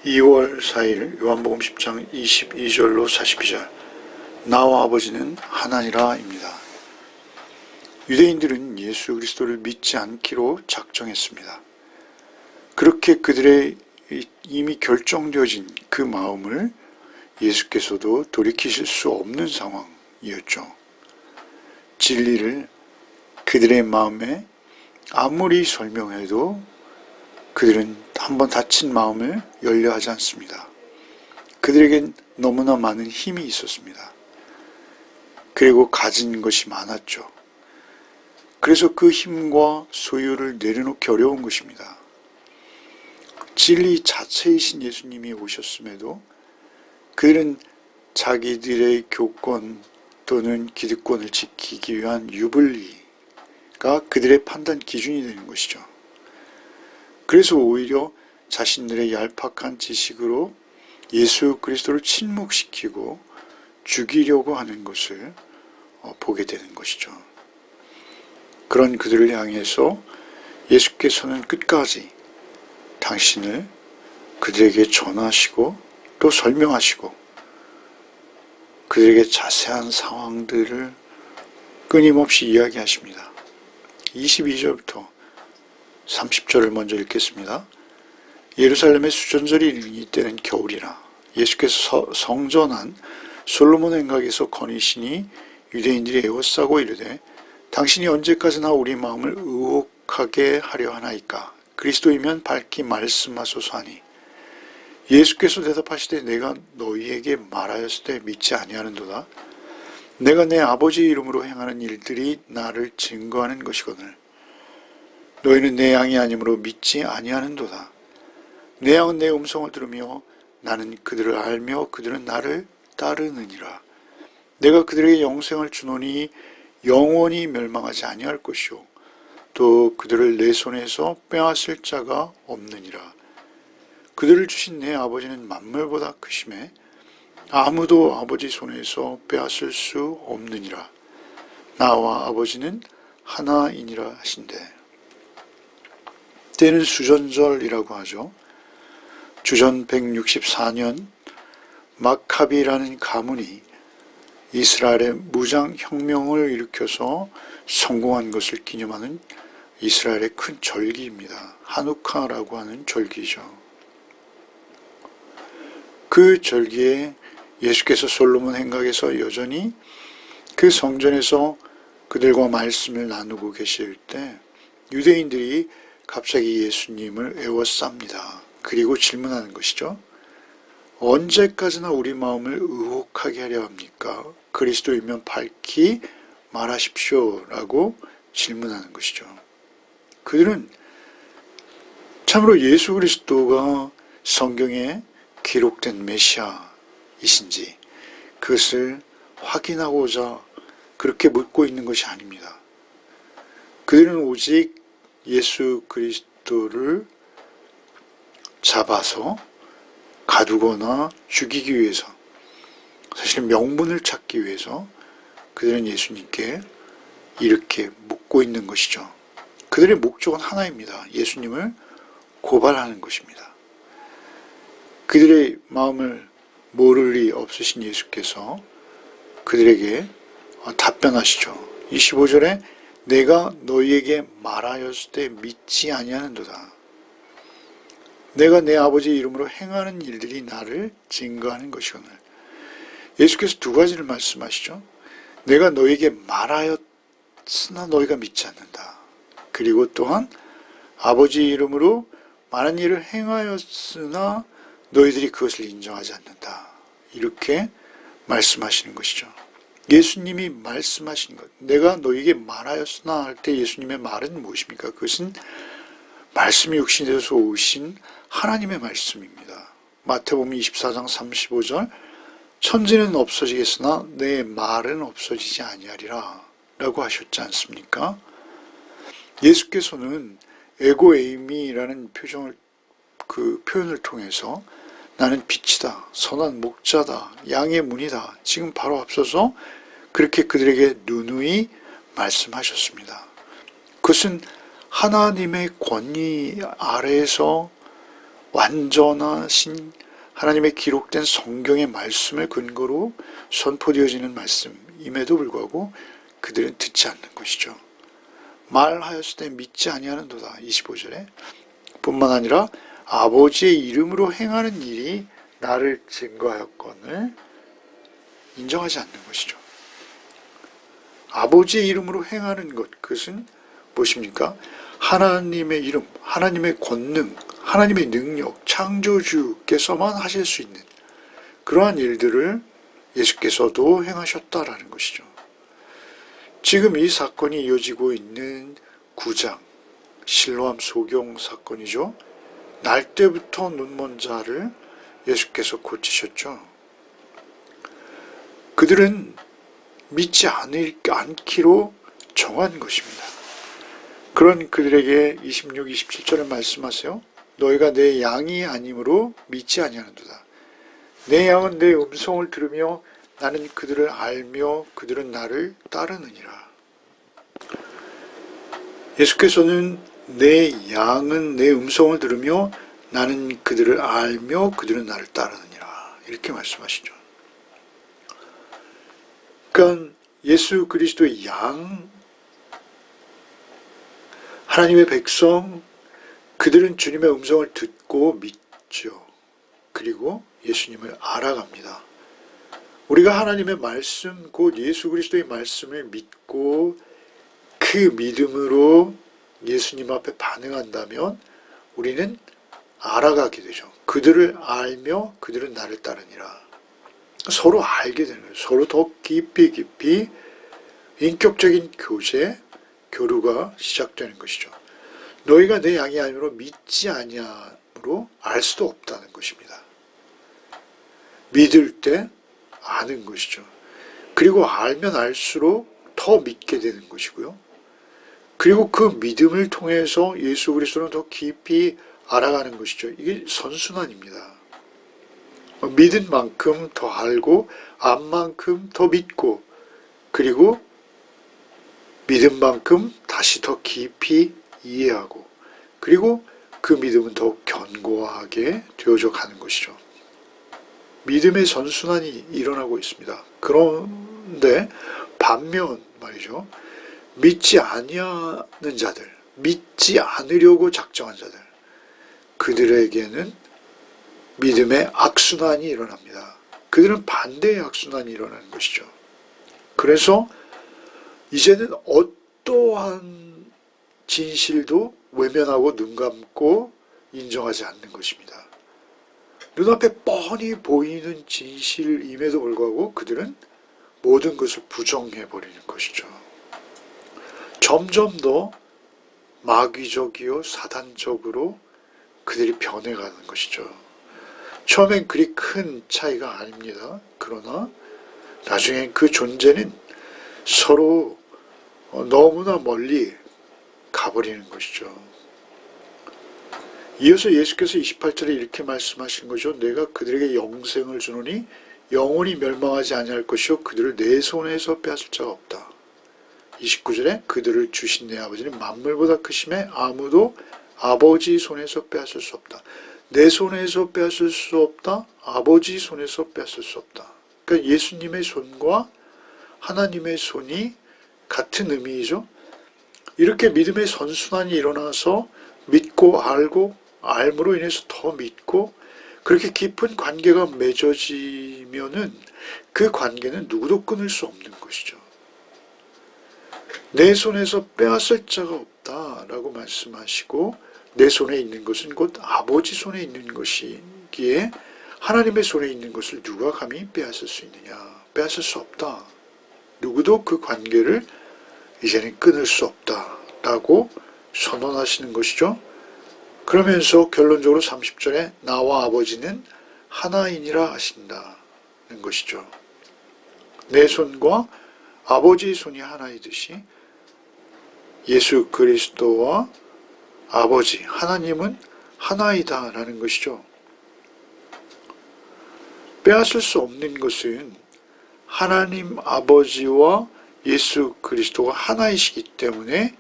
2월 4일 요한복음 10장 22절로 42절 나와 아버지는 하나니라 입니다. 유대인들은 예수 그리스도를 믿지 않기로 작정했습니다. 그렇게 그들의 이미 결정되어진 그 마음을 예수께서도 돌이키실 수 없는 상황이었죠. 진리를 그들의 마음에 아무리 설명해도 그들은 한번 닫힌 마음을 열려 하지 않습니다. 그들에겐 너무나 많은 힘이 있었습니다. 그리고 가진 것이 많았죠. 그래서 그 힘과 소유를 내려놓기 어려운 것입니다. 진리 자체이신 예수님이 오셨음에도 그들은 자기들의 교권 또는 기득권을 지키기 위한 유불리가 그들의 판단 기준이 되는 것이죠. 그래서 오히려 자신들의 얄팍한 지식으로 예수 그리스도를 침묵시키고 죽이려고 하는 것을 보게 되는 것이죠. 그런 그들을 향해서 예수께서는 끝까지 당신을 그들에게 전하시고 또 설명하시고 그들에게 자세한 상황들을 끊임없이 이야기하십니다. 22절부터 30절을 먼저 읽겠습니다. 예루살렘의 수전절이 이르니 이때는 겨울이라 예수께서 성전 안 솔로몬 행각에서 거니시니 유대인들이 에워싸고 이르되 당신이 언제까지나 우리 마음을 의혹하게 하려 하나이까 그리스도이면 밝히 말씀하소서 하니 예수께서 대답하시되 내가 너희에게 말하였을 때 믿지 아니하는도다. 내가 내 아버지 이름으로 행하는 일들이 나를 증거하는 것이거늘 너희는 내 양이 아니므로 믿지 아니하는도다. 내 양은 내 음성을 들으며 나는 그들을 알며 그들은 나를 따르느니라. 내가 그들에게 영생을 주노니 영원히 멸망하지 아니할 것이요 또 그들을 내 손에서 빼앗을 자가 없느니라. 그들을 주신 내 아버지는 만물보다 크심에 아무도 아버지 손에서 빼앗을 수 없느니라. 나와 아버지는 하나이니라 하신대. 때는 수전절이라고 하죠. 주전 164년 마카비라는 가문이 이스라엘의 무장혁명을 일으켜서 성공한 것을 기념하는 이스라엘의 큰 절기입니다. 하누카라고 하는 절기죠. 그 절기에 예수께서 솔로몬 행각에서 여전히 그 성전에서 그들과 말씀을 나누고 계실 때 유대인들이 갑자기 예수님을 에워쌉니다. 그리고 질문하는 것이죠. 언제까지나 우리 마음을 의혹하게 하려 합니까? 그리스도이면 밝히 말하십시오 라고 질문하는 것이죠. 그들은 참으로 예수 그리스도가 성경에 기록된 메시아이신지 그것을 확인하고자 그렇게 묻고 있는 것이 아닙니다. 그들은 오직 예수 그리스도를 잡아서 가두거나 죽이기 위해서 사실 명분을 찾기 위해서 그들은 예수님께 이렇게 묻고 있는 것이죠. 그들의 목적은 하나입니다. 예수님을 고발하는 것입니다. 그들의 마음을 모를 리 없으신 예수께서 그들에게 답변하시죠. 25절에 내가 너희에게 말하였을 때 믿지 아니하는도다. 내가 내 아버지 이름으로 행하는 일들이 나를 증거하는 것이거늘. 예수께서 두 가지를 말씀하시죠. 내가 너희에게 말하였으나 너희가 믿지 않는다. 그리고 또한 아버지 이름으로 많은 일을 행하였으나 너희들이 그것을 인정하지 않는다. 이렇게 말씀하시는 것이죠. 예수님이 말씀하신 것, 내가 너희에게 말하였으나 할 때 예수님의 말은 무엇입니까? 그것은 말씀이 육신이 되어서 오신 하나님의 말씀입니다. 마태복음 24장 35절 천지는 없어지겠으나 내 말은 없어지지 아니하리라 라고 하셨지 않습니까? 예수께서는 에고에이미라는 표현을 통해서 나는 빛이다, 선한 목자다, 양의 문이다. 지금 바로 앞서서 그렇게 그들에게 누누이 말씀하셨습니다. 그것은 하나님의 권위 아래에서 완전하신 하나님의 기록된 성경의 말씀을 근거로 선포되어지는 말씀임에도 불구하고 그들은 듣지 않는 것이죠. 말하였을 때 믿지 아니하는도다. 25절에 뿐만 아니라 아버지의 이름으로 행하는 일이 나를 증거하였건을 인정하지 않는 것이죠. 아버지의 이름으로 행하는 것, 그것은 무엇입니까? 하나님의 이름, 하나님의 권능, 하나님의 능력, 창조주께서만 하실 수 있는 그러한 일들을 예수께서도 행하셨다라는 것이죠. 지금 이 사건이 이어지고 있는 9장, 실로암 소경 사건이죠. 날 때부터 눈먼 자를 예수께서 고치셨죠. 그들은 믿지 않기로 정한 것입니다. 그런 그들에게 26, 27절에 말씀하세요. 너희가 내 양이 아니므로 믿지 아니하는도다. 내 양은 내 음성을 들으며 나는 그들을 알며 그들은 나를 따르느니라. 예수께서는 내 양은 내 음성을 들으며 나는 그들을 알며 그들은 나를 따르느니라. 이렇게 말씀하시죠. 그러니까 예수 그리스도의 양, 하나님의 백성, 그들은 주님의 음성을 듣고 믿죠. 그리고 예수님을 알아갑니다. 우리가 하나님의 말씀, 곧 예수 그리스도의 말씀을 믿고 그 믿음으로 예수님 앞에 반응한다면 우리는 알아가게 되죠. 그들을 알며 그들은 나를 따르니라. 서로 알게 되는 거예요. 서로 더 깊이 인격적인 교류가 시작되는 것이죠. 너희가 내 양이 아니므로 믿지 아니함으로 알 수도 없다는 것입니다. 믿을 때 아는 것이죠. 그리고 알면 알수록 더 믿게 되는 것이고요. 그리고 그 믿음을 통해서 예수 그리스도는 더 깊이 알아가는 것이죠. 이게 선순환입니다. 믿은 만큼 더 알고 안 만큼 더 믿고 그리고 믿은 만큼 다시 더 깊이 이해하고 그리고 그 믿음은 더욱 견고하게 되어져 가는 것이죠. 믿음의 선순환이 일어나고 있습니다. 그런데 반면 말이죠. 믿지 아니하는 자들, 믿지 않으려고 작정한 자들, 그들에게는 믿음의 악순환이 일어납니다. 그들은 반대의 악순환이 일어나는 것이죠. 그래서 이제는 어떠한 진실도 외면하고 눈 감고 인정하지 않는 것입니다. 눈앞에 뻔히 보이는 진실임에도 불구하고 그들은 모든 것을 부정해버리는 것이죠. 점점 더 마귀적이요 사단적으로 그들이 변해가는 것이죠. 처음엔 그리 큰 차이가 아닙니다. 그러나 나중엔 그 존재는 서로 너무나 멀리 가버리는 것이죠. 이어서 예수께서 28절에 이렇게 말씀하신 거죠. 내가 그들에게 영생을 주노니 영원히 멸망하지 아니할 것이요 그들을 내 손에서 빼앗을 자가 없다. 29절에 그들을 주신 내 아버지는 만물보다 크심에 아무도 아버지 손에서 빼앗을 수 없다. 내 손에서 빼앗을 수 없다. 아버지 손에서 빼앗을 수 없다. 그러니까 예수님의 손과 하나님의 손이 같은 의미이죠. 이렇게 믿음의 선순환이 일어나서 믿고 알고 알므로 인해서 더 믿고 그렇게 깊은 관계가 맺어지면은 그 관계는 누구도 끊을 수 없는 것이죠. 내 손에서 빼앗을 자가 없다라고 말씀하시고 내 손에 있는 것은 곧 아버지 손에 있는 것이기에 하나님의 손에 있는 것을 누가 감히 빼앗을 수 있느냐. 빼앗을 수 없다. 누구도 그 관계를 이제는 끊을 수 없다라고 선언하시는 것이죠. 그러면서 결론적으로 30절에 나와 아버지는 하나이니라 하신다는 것이죠. 내 손과 아버지의 손이 하나이듯이 예수 그리스도와 아버지 하나님은 하나이다라는 것이죠. 빼앗을 수 없는 것은 하나님 아버지와 예수 그리스도가 하나이시기 때문에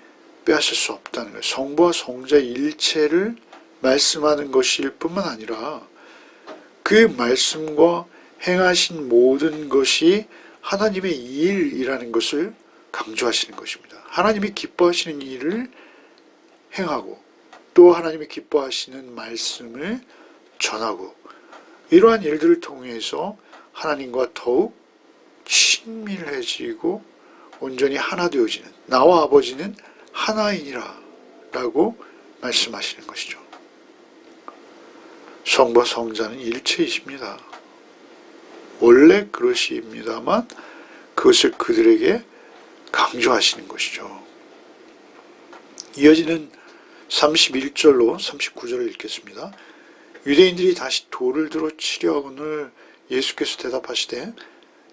빼앗을 수 없다는 거예요. 성부와 성자 일체를 말씀하는 것일 뿐만 아니라 그 말씀과 행하신 모든 것이 하나님의 일이라는 것을 강조하시는 것입니다. 하나님이 기뻐하시는 일을 행하고 또 하나님이 기뻐하시는 말씀을 전하고 이러한 일들을 통해서 하나님과 더욱 친밀해지고 온전히 하나 되어지는 나와 아버지는 하나이니라 라고 말씀하시는 것이죠. 성부와 성자는 일체이십니다. 원래 그러십니다만 그것을 그들에게 강조하시는 것이죠. 이어지는 31절로 39절을 읽겠습니다. 유대인들이 다시 돌을 들어 치려하거늘 예수께서 대답하시되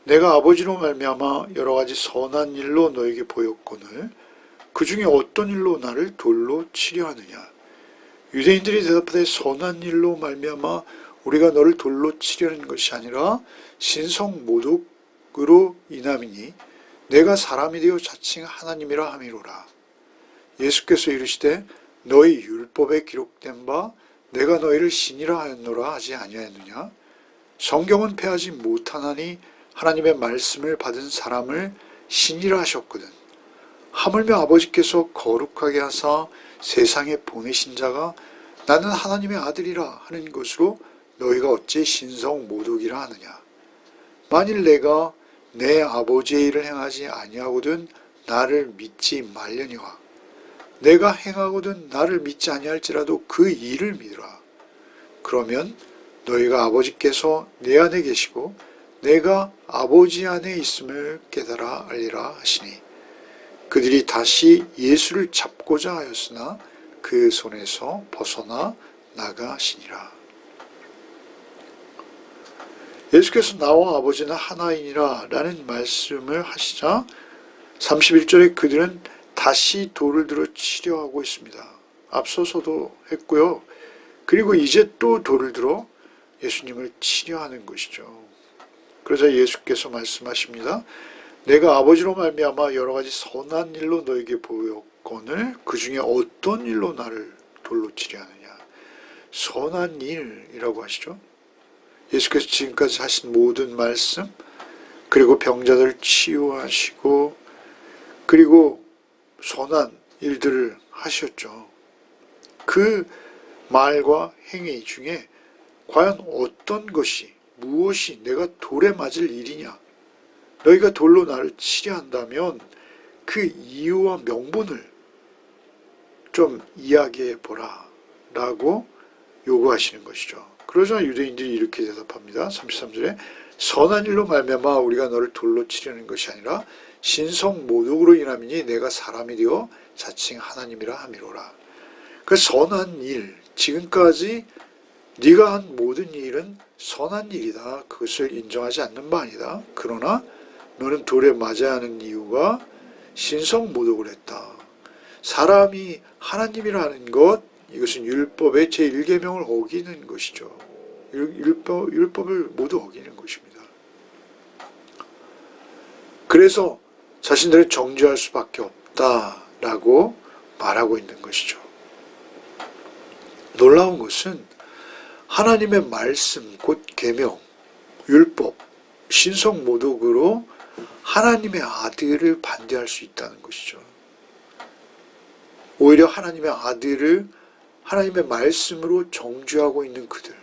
내가 아버지로 말미암아 여러 가지 선한 일로 너에게 보였거늘 그 중에 어떤 일로 나를 돌로 치려 하느냐. 유대인들이 대답하되 선한 일로 말미암아 우리가 너를 돌로 치려는 것이 아니라 신성 모독으로 인함이니 내가 사람이 되어 자칭 하나님이라 함이로라. 예수께서 이르시되 너희 율법에 기록된 바 내가 너희를 신이라 하였노라 하지 아니하였느냐. 성경은 패하지 못하나니 하나님의 말씀을 받은 사람을 신이라 하셨거든. 하물며 아버지께서 거룩하게 하사 세상에 보내신 자가 나는 하나님의 아들이라 하는 것으로 너희가 어찌 신성 모독이라 하느냐. 만일 내가 내 아버지의 일을 행하지 아니하거든 나를 믿지 말려니와 내가 행하거든 나를 믿지 아니할지라도 그 일을 믿으라. 그러면 너희가 아버지께서 내 안에 계시고 내가 아버지 안에 있음을 깨달아 알리라 하시니 그들이 다시 예수를 잡고자 하였으나 그 손에서 벗어나 나가시니라. 예수께서 나와 아버지는 하나이니라 라는 말씀을 하시자 31절에 그들은 다시 돌을 들어 치려 하고 있습니다. 앞서서도 했고요. 그리고 이제 또 돌을 들어 예수님을 치려 하는 것이죠. 그러자 예수께서 말씀하십니다. 내가 아버지로 말미암아 여러 가지 선한 일로 너에게 보였거늘 그 중에 어떤 일로 나를 돌로 치려 하느냐. 선한 일이라고 하시죠. 예수께서 지금까지 하신 모든 말씀 그리고 병자들을 치유하시고 그리고 선한 일들을 하셨죠. 그 말과 행위 중에 과연 어떤 것이 무엇이 내가 돌에 맞을 일이냐. 너희가 돌로 나를 치려 한다면 그 이유와 명분을 좀 이야기해 보라 라고 요구하시는 것이죠. 그러자 유대인들이 이렇게 대답합니다. 33절에 선한 일로 말미암아 우리가 너를 돌로 치려는 것이 아니라 신성 모독으로 인함이니 내가 사람이 되어 자칭 하나님이라 함이로라. 그 선한 일, 지금까지 네가 한 모든 일은 선한 일이다. 그것을 인정하지 않는 바 아니다. 그러나 너는 돌에 맞아야 하는 이유가 신성 모독을 했다. 사람이 하나님이라는 것, 이것은 율법의 제1계명을 어기는 것이죠. 율법을 모두 어기는 것입니다. 그래서 자신들을 정죄할 수밖에 없다라고 말하고 있는 것이죠. 놀라운 것은 하나님의 말씀, 곧 계명, 율법, 신성 모독으로 하나님의 아들을 반대할 수 있다는 것이죠. 오히려 하나님의 아들을 하나님의 말씀으로 정죄하고 있는 그들.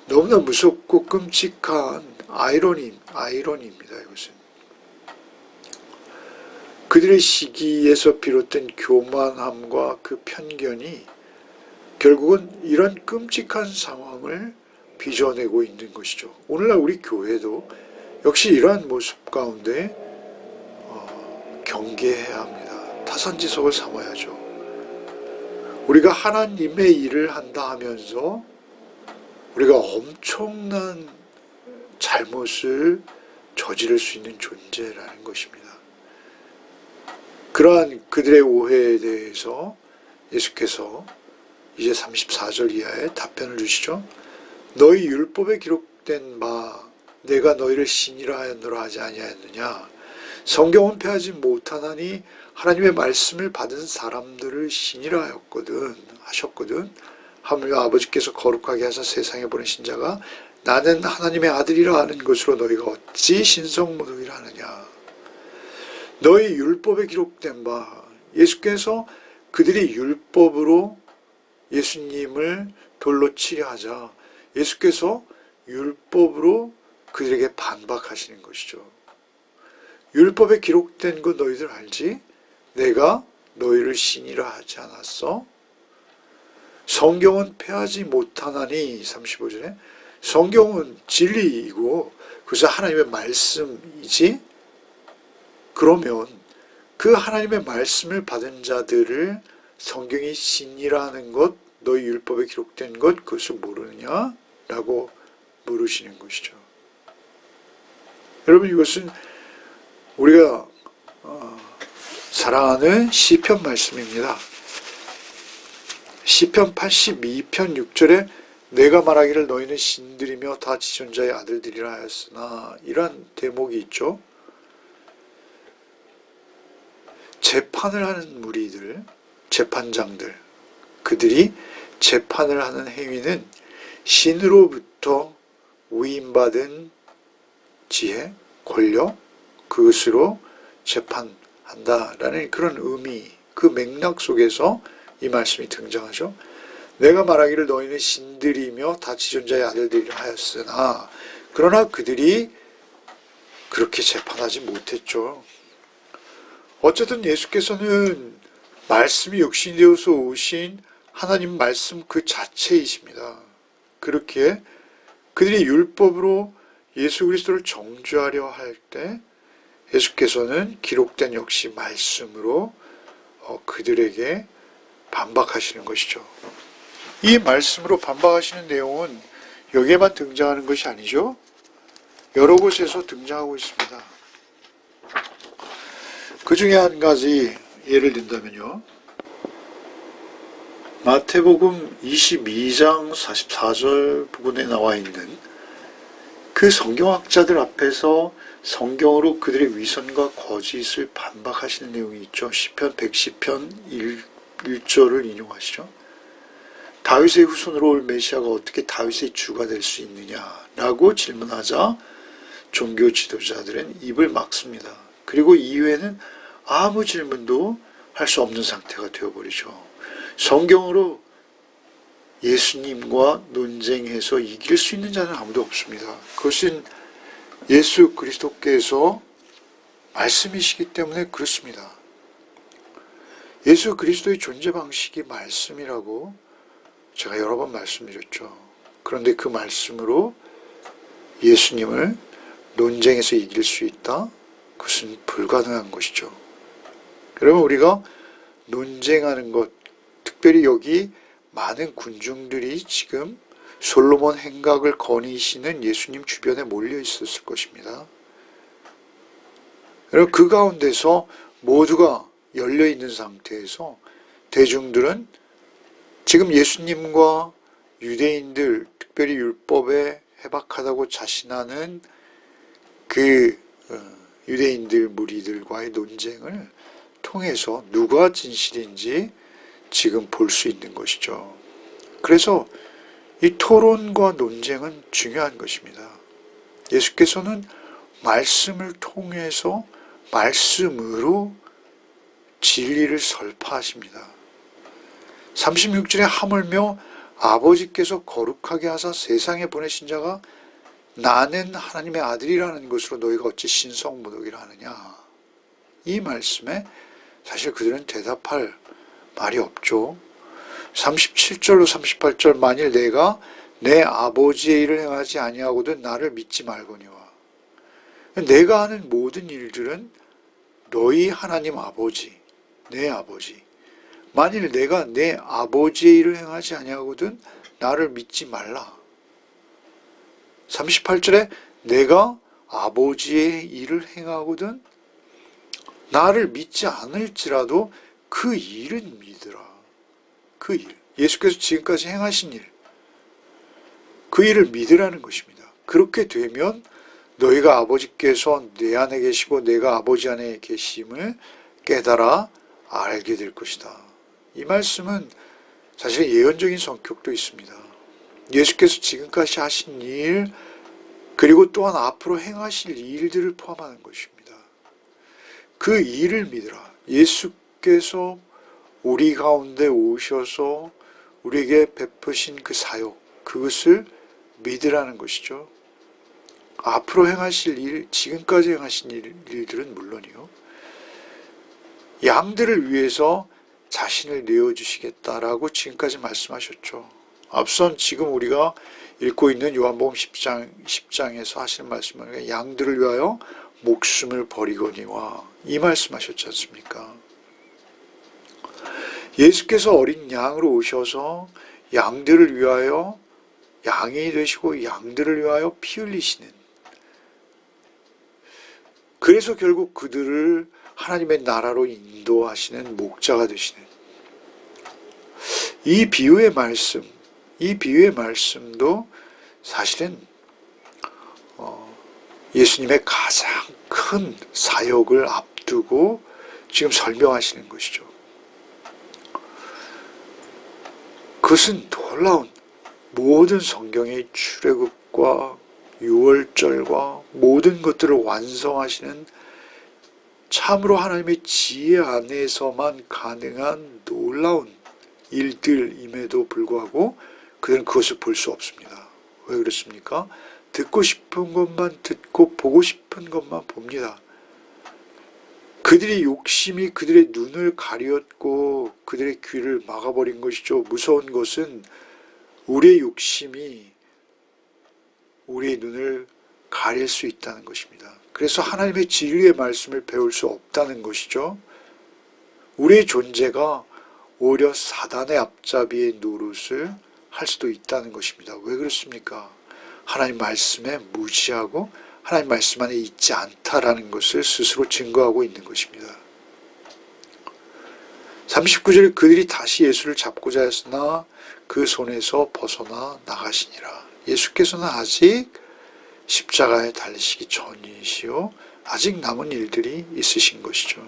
너무나 무섭고 끔찍한 아이러니입니다. 이것은. 그들의 시기에서 비롯된 교만함과 그 편견이 결국은 이런 끔찍한 상황을 빚어내고 있는 것이죠. 오늘날 우리 교회도 역시 이러한 모습 가운데 경계해야 합니다. 타산지석을 삼아야죠. 우리가 하나님의 일을 한다 하면서 우리가 엄청난 잘못을 저지를 수 있는 존재라는 것입니다. 그러한 그들의 오해에 대해서 예수께서 이제 34절 이하에 답변을 주시죠. 너희 율법에 기록된 바 내가 너희를 신이라 하였노라 하지 아니하였느냐. 성경은 패하지 못하나니 하나님의 말씀을 받은 사람들을 신이라 하셨거든. 하물며 아버지께서 거룩하게 하사 세상에 보내신 자가 나는 하나님의 아들이라 하는 것으로 너희가 어찌 신성모독이라 하느냐. 너희 율법에 기록된 바, 예수께서 그들이 율법으로 예수님을 돌로 치려 하자 예수께서 율법으로 그들에게 반박하시는 것이죠. 율법에 기록된 거 너희들 알지? 내가 너희를 신이라 하지 않았어? 성경은 폐하지 못하나니 35절에 성경은 진리이고 그것은 하나님의 말씀이지. 그러면 그 하나님의 말씀을 받은 자들을 성경이 신이라는 것, 너희 율법에 기록된 것, 그것을 모르느냐? 라고 물으시는 것이죠. 여러분, 이것은 우리가 사랑하는 시편 말씀입니다. 시편 82편 6절에 내가 말하기를 너희는 신들이며 다 지존자의 아들들이라 하였으나, 이러한 대목이 있죠. 재판을 하는 무리들, 재판장들, 그들이 재판을 하는 행위는 신으로부터 위임받은 지혜, 권력, 그것으로 재판한다라는 그런 의미, 그 맥락 속에서 이 말씀이 등장하죠. 내가 말하기를 너희는 신들이며 다 지존자의 아들들이라 하였으나, 그러나 그들이 그렇게 재판하지 못했죠. 어쨌든 예수께서는 말씀이 육신이 되어서 오신 하나님 말씀 그 자체이십니다. 그렇게 그들이 율법으로 예수 그리스도를 정죄하려 할 때 예수께서는 기록된 역시 말씀으로 그들에게 반박하시는 것이죠. 이 말씀으로 반박하시는 내용은 여기에만 등장하는 것이 아니죠. 여러 곳에서 등장하고 있습니다. 그 중에 한 가지 예를 든다면요. 마태복음 22장 44절 부분에 나와 있는 그 성경학자들 앞에서 성경으로 그들의 위선과 거짓을 반박하시는 내용이 있죠. 시편 110편 1절을 인용하시죠. 다윗의 후손으로 올 메시아가 어떻게 다윗의 주가 될 수 있느냐라고 질문하자 종교 지도자들은 입을 막습니다. 그리고 이후에는 아무 질문도 할 수 없는 상태가 되어버리죠. 성경으로 예수님과 논쟁해서 이길 수 있는 자는 아무도 없습니다. 그것은 예수 그리스도께서 말씀이시기 때문에 그렇습니다. 예수 그리스도의 존재 방식이 말씀이라고 제가 여러 번 말씀드렸죠. 그런데 그 말씀으로 예수님을 논쟁에서 이길 수 있다? 그것은 불가능한 것이죠. 그러면 우리가 논쟁하는 것, 특별히 여기 많은 군중들이 지금 솔로몬 행각을 거니시는 예수님 주변에 몰려 있었을 것입니다. 그리고 그 가운데서 모두가 열려 있는 상태에서 대중들은 지금 예수님과 유대인들, 특별히 율법에 해박하다고 자신하는 그 유대인들 무리들과의 논쟁을 통해서 누가 진실인지 지금 볼 수 있는 것이죠. 그래서 이 토론과 논쟁은 중요한 것입니다. 예수께서는 말씀을 통해서 말씀으로 진리를 설파하십니다. 36절에 하물며 아버지께서 거룩하게 하사 세상에 보내신 자가 나는 하나님의 아들이라는 것으로 너희가 어찌 신성모독이라 하느냐. 이 말씀에 사실 그들은 대답할 말이 없죠. 37절로 38절 만일 내가 내 아버지의 일을 행하지 아니하거든 나를 믿지 말거니와. 내가 하는 모든 일들은 너희 하나님 아버지, 내 아버지. 만일 내가 내 아버지의 일을 행하지 아니하거든 나를 믿지 말라. 38절에 내가 아버지의 일을 행하거든 나를 믿지 않을지라도 그 일은 믿으라. 그 일, 예수께서 지금까지 행하신 일, 그 일을 믿으라는 것입니다. 그렇게 되면 너희가 아버지께서 내 안에 계시고 내가 아버지 안에 계심을 깨달아 알게 될 것이다. 이 말씀은 사실 예언적인 성격도 있습니다. 예수께서 지금까지 하신 일, 그리고 또한 앞으로 행하실 일들을 포함하는 것입니다. 그 일을 믿으라. 예수께서 우리 가운데 오셔서 우리에게 베푸신 그 사역, 그것을 믿으라는 것이죠. 앞으로 행하실 일, 지금까지 행하신 일들은 물론이요. 양들을 위해서 자신을 내어주시겠다라고 지금까지 말씀하셨죠. 앞선 지금 우리가 읽고 있는 요한복음 10장에서 하시는 말씀은 양들을 위하여 목숨을 버리거니와 이 말씀하셨지 않습니까? 예수께서 어린 양으로 오셔서 양들을 위하여 양이 되시고 양들을 위하여 피 흘리시는, 그래서 결국 그들을 하나님의 나라로 인도하시는 목자가 되시는 이 비유의 말씀도 사실은 예수님의 가장 큰 사역을 앞두고 지금 설명하시는 것이죠. 그것은 놀라운 모든 성경의 출애굽과 유월절과 모든 것들을 완성하시는 참으로 하나님의 지혜 안에서만 가능한 놀라운 일들임에도 불구하고 그들은 그것을 볼 수 없습니다. 왜 그렇습니까? 듣고 싶은 것만 듣고 보고 싶은 것만 봅니다. 그들의 욕심이 그들의 눈을 가리었고 그들의 귀를 막아버린 것이죠. 무서운 것은 우리의 욕심이 우리의 눈을 가릴 수 있다는 것입니다. 그래서 하나님의 진리의 말씀을 배울 수 없다는 것이죠. 우리의 존재가 오히려 사단의 앞잡이의 노릇을 할 수도 있다는 것입니다. 왜 그렇습니까? 하나님 말씀에 무지하고 하나님 말씀 안에 있지 않다라는 것을 스스로 증거하고 있는 것입니다. 39절에 그들이 다시 예수를 잡고자 했으나 그 손에서 벗어나 나가시니라. 예수께서는 아직 십자가에 달리시기 전이시요 아직 남은 일들이 있으신 것이죠.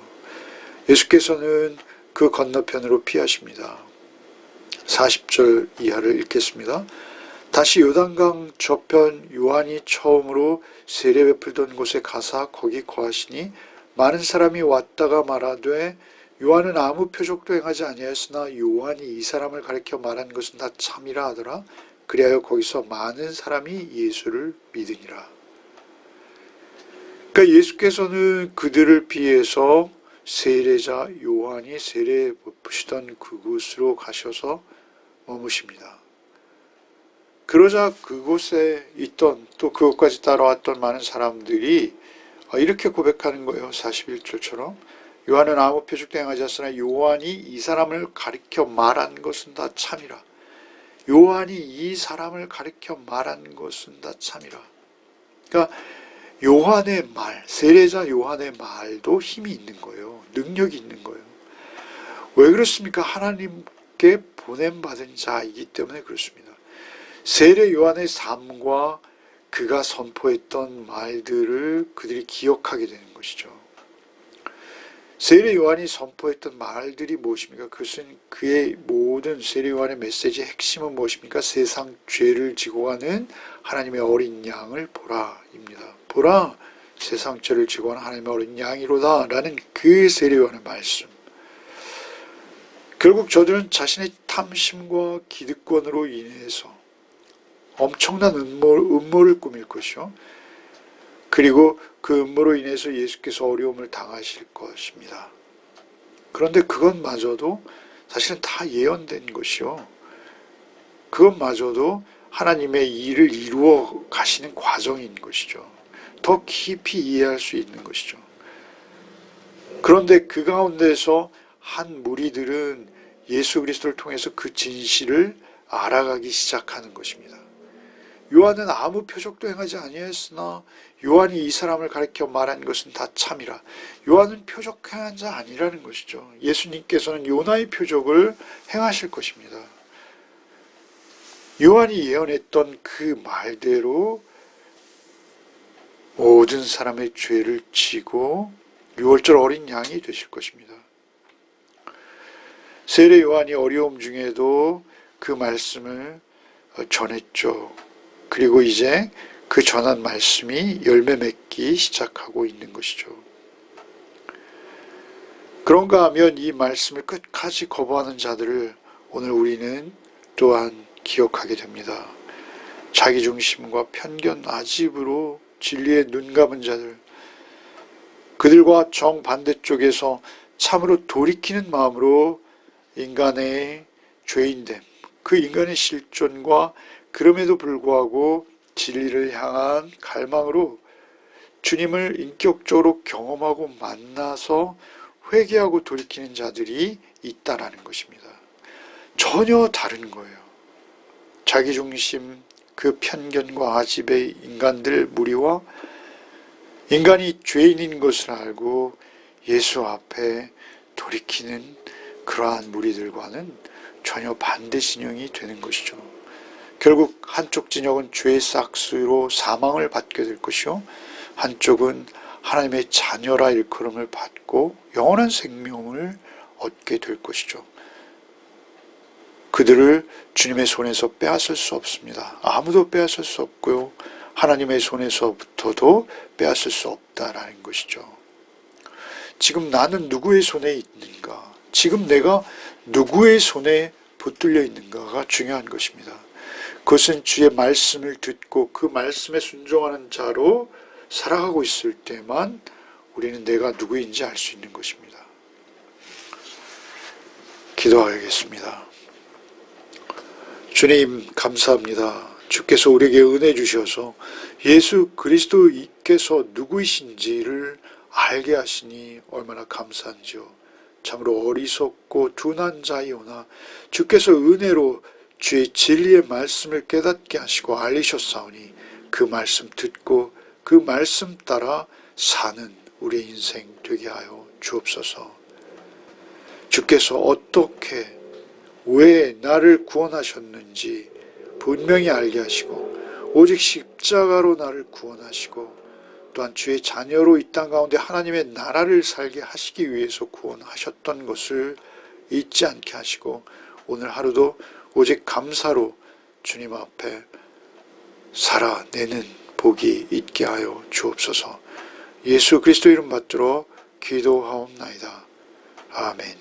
예수께서는 그 건너편으로 피하십니다. 40절 이하를 읽겠습니다. 다시 요단강 저편 요한이 처음으로 세례 베풀던 곳에 가사 거기 거하시니 많은 사람이 왔다가 말하되 요한은 아무 표적도 행하지 아니하였으나 요한이 이 사람을 가리켜 말한 것은 다 참이라 하더라. 그리하여 거기서 많은 사람이 예수를 믿으니라. 그러니까 예수께서는 그들을 피해서 세례자 요한이 세례 베푸시던 그곳으로 가셔서 머무십니다. 그러자 그곳에 있던 또 그것까지 따라왔던 많은 사람들이 이렇게 고백하는 거예요. 41절처럼 요한은 아무 표적도 행하지 않았으나 요한이 이 사람을 가리켜 말한 것은 다 참이라. 요한이 이 사람을 가리켜 말한 것은 다 참이라. 그러니까 요한의 말, 세례자 요한의 말도 힘이 있는 거예요. 능력이 있는 거예요. 왜 그렇습니까? 하나님께 보냄받은 자이기 때문에 그렇습니다. 세례 요한의 삶과 그가 선포했던 말들을 그들이 기억하게 되는 것이죠. 세례 요한이 선포했던 말들이 무엇입니까? 그것은 그의 모든 세례 요한의 메시지의 핵심은 무엇입니까? 세상 죄를 지고 가는 하나님의 어린 양을 보라입니다. 보라, 세상 죄를 지고 가는 하나님의 어린 양이로다 라는 그 세례 요한의 말씀. 결국 저들은 자신의 탐심과 기득권으로 인해서 엄청난 음모를 꾸밀 것이요. 그리고 그 음모로 인해서 예수께서 어려움을 당하실 것입니다. 그런데 그것마저도 사실은 다 예언된 것이요. 그것마저도 하나님의 일을 이루어 가시는 과정인 것이죠. 더 깊이 이해할 수 있는 것이죠. 그런데 그 가운데서 한 무리들은 예수 그리스도를 통해서 그 진실을 알아가기 시작하는 것입니다. 요한은 아무 표적도 행하지 아니하였으나 요한이 이 사람을 가리켜 말한 것은 다 참이라. 요한은 표적 행한 자 아니라는 것이죠. 예수님께서는 요나의 표적을 행하실 것입니다. 요한이 예언했던 그 말대로 모든 사람의 죄를 지고 유월절 어린 양이 되실 것입니다. 세례 요한이 어려움 중에도 그 말씀을 전했죠. 그리고 이제 그 전한 말씀이 열매 맺기 시작하고 있는 것이죠. 그런가 하면 이 말씀을 끝까지 거부하는 자들을 오늘 우리는 또한 기억하게 됩니다. 자기중심과 편견, 아집으로 진리에 눈 감은 자들, 그들과 정반대쪽에서 참으로 돌이키는 마음으로 인간의 죄인됨, 그 인간의 실존과 그럼에도 불구하고 진리를 향한 갈망으로 주님을 인격적으로 경험하고 만나서 회개하고 돌이키는 자들이 있다라는 것입니다. 전혀 다른 거예요. 자기중심, 그 편견과 아집의 인간들 무리와 인간이 죄인인 것을 알고 예수 앞에 돌이키는 그러한 무리들과는 전혀 반대 진영이 되는 것이죠. 결국 한쪽 진영은 죄의 싹스로 사망을 받게 될 것이요, 한쪽은 하나님의 자녀라 일컬음을 받고 영원한 생명을 얻게 될 것이죠. 그들을 주님의 손에서 빼앗을 수 없습니다. 아무도 빼앗을 수 없고요, 하나님의 손에서부터도 빼앗을 수 없다라는 것이죠. 지금 나는 누구의 손에 있는가? 지금 내가 누구의 손에 붙들려 있는가가 중요한 것입니다. 그것은 주의 말씀을 듣고 그 말씀에 순종하는 자로 살아가고 있을 때만 우리는 내가 누구인지 알 수 있는 것입니다. 기도하겠습니다. 주님, 감사합니다. 주께서 우리에게 은혜 주셔서 예수 그리스도께서 누구이신지를 알게 하시니 얼마나 감사한지요. 참으로 어리석고 둔한 자이오나 주께서 은혜로 주의 진리의 말씀을 깨닫게 하시고 알리셨사오니 그 말씀 듣고 그 말씀 따라 사는 우리의 인생 되게 하여 주옵소서. 주께서 어떻게 왜 나를 구원하셨는지 분명히 알게 하시고 오직 십자가로 나를 구원하시고 또한 주의 자녀로 이 땅 가운데 하나님의 나라를 살게 하시기 위해서 구원하셨던 것을 잊지 않게 하시고 오늘 하루도 오직 감사로 주님 앞에 살아내는 복이 있게 하여 주옵소서. 예수 그리스도 이름 받들어 기도하옵나이다. 아멘.